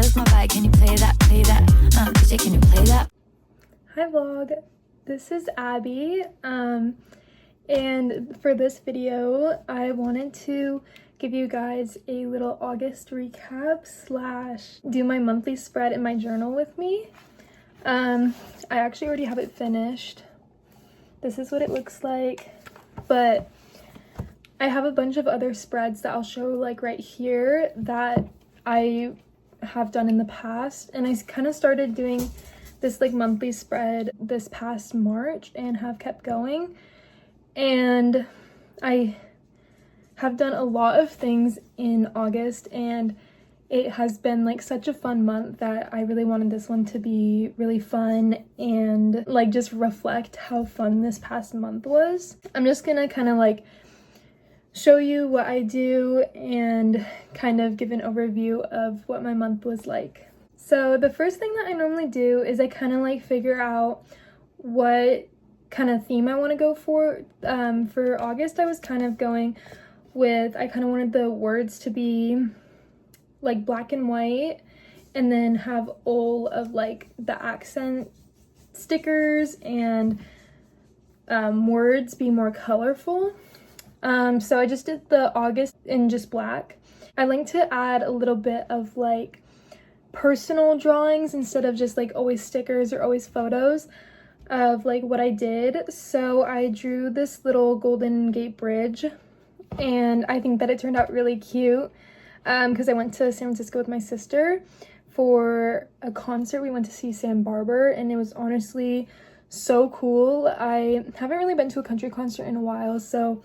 is my vibe. Can you play that? DJ, can you play that? Hi vlog, this is Abby, and for this video I wanted to give you guys a little August recap slash do my monthly spread in my journal with me. I actually already have it finished. This is what it looks like, but I have a bunch of other spreads that I'll show like right here that I have done in the past, and I kind of started doing this like monthly spread this past March and have kept going, and I have done a lot of things in August, and it has been like such a fun month that I really wanted this one to be really fun and like just reflect how fun this past month was. I'm just gonna kind of like show you what I do and kind of give an overview of what my month was like. So the first thing that I normally do is I kind of like figure out what kind of theme I want to go for. For August I was kind of going with, I kind of wanted the words to be like black and white, and then have all of like the accent stickers and words be more colorful. So I just did the August in just black. I like to add a little bit of like personal drawings instead of just like always stickers or always photos of like what I did. So I drew this little Golden Gate Bridge, and I think that it turned out really cute because I went to San Francisco with my sister for a concert. We went to see Sam Barber, and it was honestly so cool. I haven't really been to a country concert in a while, so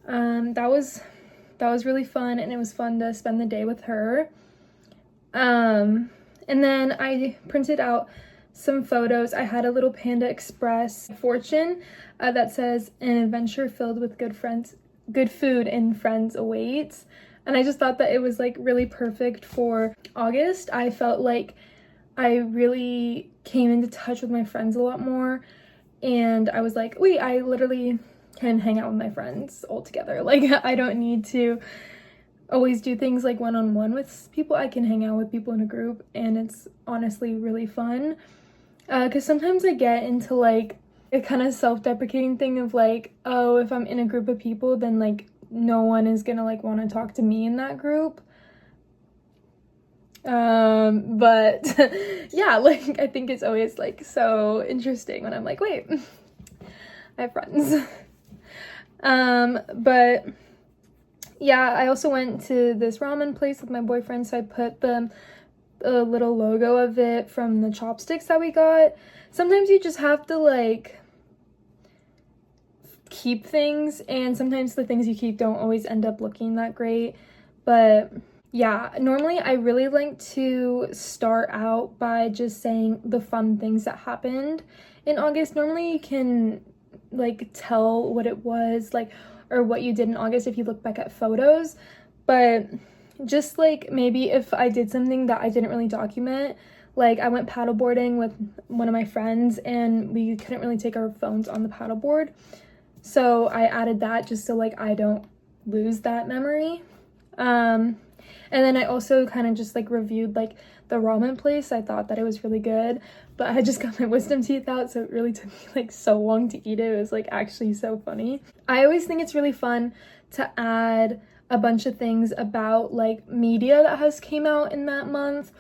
that was really fun, and it was fun to spend the day with her. And then I printed out some photos. I had a little Panda Express fortune that says an adventure filled with good food and friends awaits, and I just thought that it was like really perfect for August. I felt like I really came into touch with my friends a lot more, and I was like, wait, I literally can hang out with my friends all together. Like, I don't need to always do things like one-on-one with people. I can hang out with people in a group, and it's honestly really fun. Because sometimes I get into like a kind of self-deprecating thing of like, oh, if I'm in a group of people, then like no one is gonna like want to talk to me in that group. But yeah, like I think it's always like so interesting when I'm like, wait, I have friends. But yeah, I also went to this ramen place with my boyfriend, so I put the little logo of it from the chopsticks that we got. Sometimes you just have to like keep things, and sometimes the things you keep don't always end up looking that great. But yeah, normally I really like to start out by just saying the fun things that happened in August. Normally you can like tell what it was like or what you did in August if you look back at photos, but just like maybe if I did something that I didn't really document, like I went paddleboarding with one of my friends and we couldn't really take our phones on the paddleboard, so I added that just so like I don't lose that memory. And then I also kind of just like reviewed like the ramen place. I thought that it was really good, but I just got my wisdom teeth out, so it really took me like so long to eat it. It was like actually so funny. I always think it's really fun to add a bunch of things about like media that has came out in that month,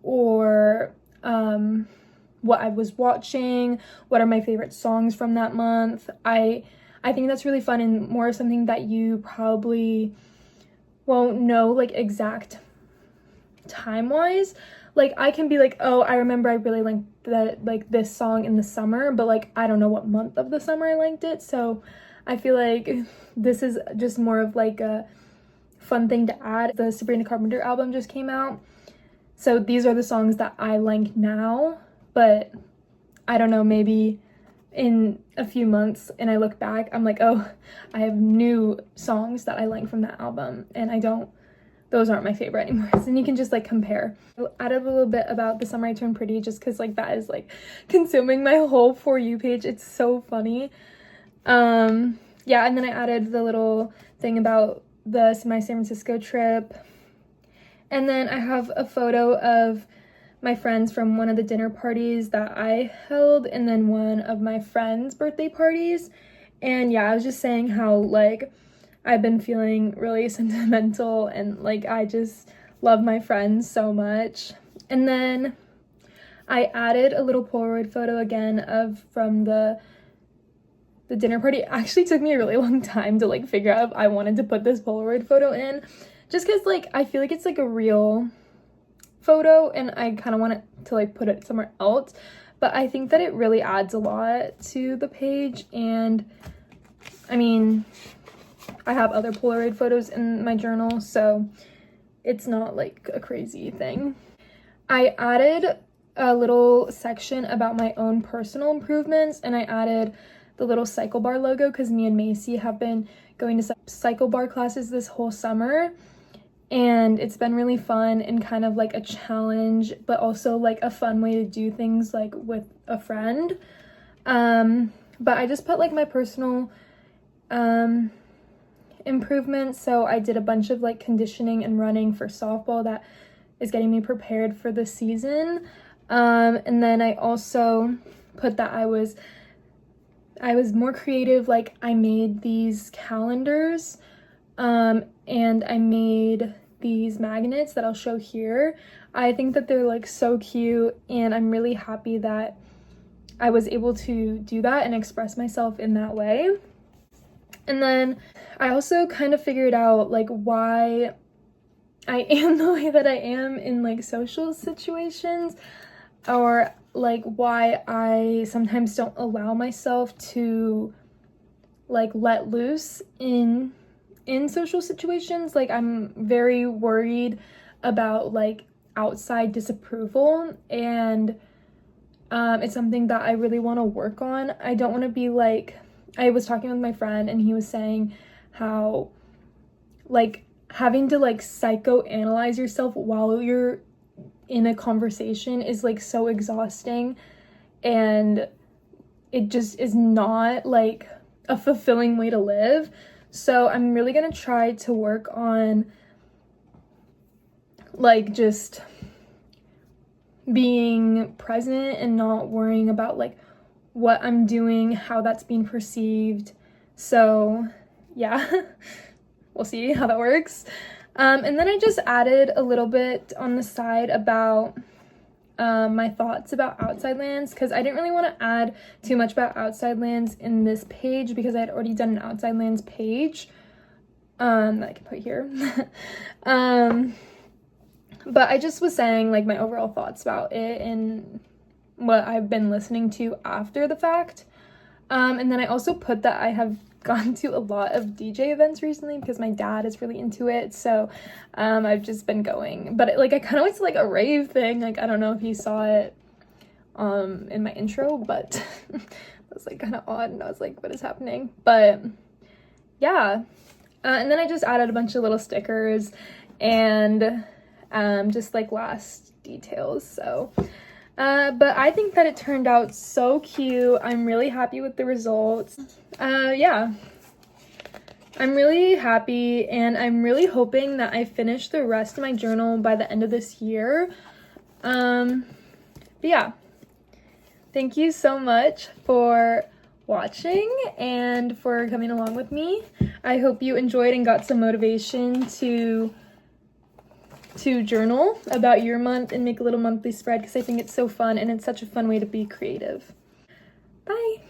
or what I was watching, what are my favorite songs from that month. I think that's really fun, and more something that you probably won't know like exact time wise. Like I can be like, oh, I remember I really liked that like this song in the summer, but like I don't know what month of the summer I liked it. So I feel like this is just more of like a fun thing to add. The Sabrina Carpenter album just came out, so these are the songs that I like now, but I don't know, maybe in a few months and I look back, I'm like, oh, I have new songs that I like from that album, and those aren't my favorite anymore. So then you can just like compare. I added a little bit about The Summer I Turned Pretty just because like that is like consuming my whole For You page. It's so funny. Yeah, and then I added the little thing about my San Francisco trip, And then I have a photo of my friends from one of the dinner parties that I held, and then one of my friends' birthday parties. And yeah, I was just saying how like I've been feeling really sentimental, and like I just love my friends so much. And then I added a little Polaroid photo again from the dinner party. It actually took me a really long time to like figure out if I wanted to put this Polaroid photo in, just because like I feel like it's like a real photo and I kind of want it to like put it somewhere else, but I think that it really adds a lot to the page. And I mean, I have other Polaroid photos in my journal, so it's not like a crazy thing. I added a little section about my own personal improvements, and I added the little cycle bar logo because me and Macy have been going to cycle bar classes this whole summer, and it's been really fun and kind of like a challenge, but also like a fun way to do things like with a friend. But I just put like my personal improvements. So I did a bunch of like conditioning and running for softball that is getting me prepared for the season. And then I also put that I was more creative. Like I made these calendars, and I made these magnets that I'll show here. I think that they're like so cute, and I'm really happy that I was able to do that and express myself in that way. And then I also kind of figured out like why I am the way that I am in like social situations, or like why I sometimes don't allow myself to like let loose in social situations. Like I'm very worried about like outside disapproval, and it's something that I really want to work on. I don't want to be like, I was talking with my friend and he was saying how like having to like psychoanalyze yourself while you're in a conversation is like so exhausting, and it just is not like a fulfilling way to live. So I'm really gonna try to work on like just being present and not worrying about like what I'm doing, how that's being perceived. So yeah, we'll see how that works. And then I just added a little bit on the side about my thoughts about outside lands, because I didn't really want to add too much about outside lands in this page because I had already done an outside lands page that I can put here. But I just was saying like my overall thoughts about it and what I've been listening to after the fact. And then I also put that I have gone to a lot of DJ events recently because my dad is really into it, so I've just been going. But like I kind of went to like a rave thing. Like I don't know if you saw it in my intro, but it was like kind of odd, and I was like, what is happening? But yeah, and then I just added a bunch of little stickers and just like last details. So but I think that it turned out so cute. I'm really happy with the results. Yeah, I'm really happy, and I'm really hoping that I finish the rest of my journal by the end of this year. But yeah, thank you so much for watching and for coming along with me. I hope you enjoyed and got some motivation to journal about your month and make a little monthly spread, because I think it's so fun and it's such a fun way to be creative. Bye!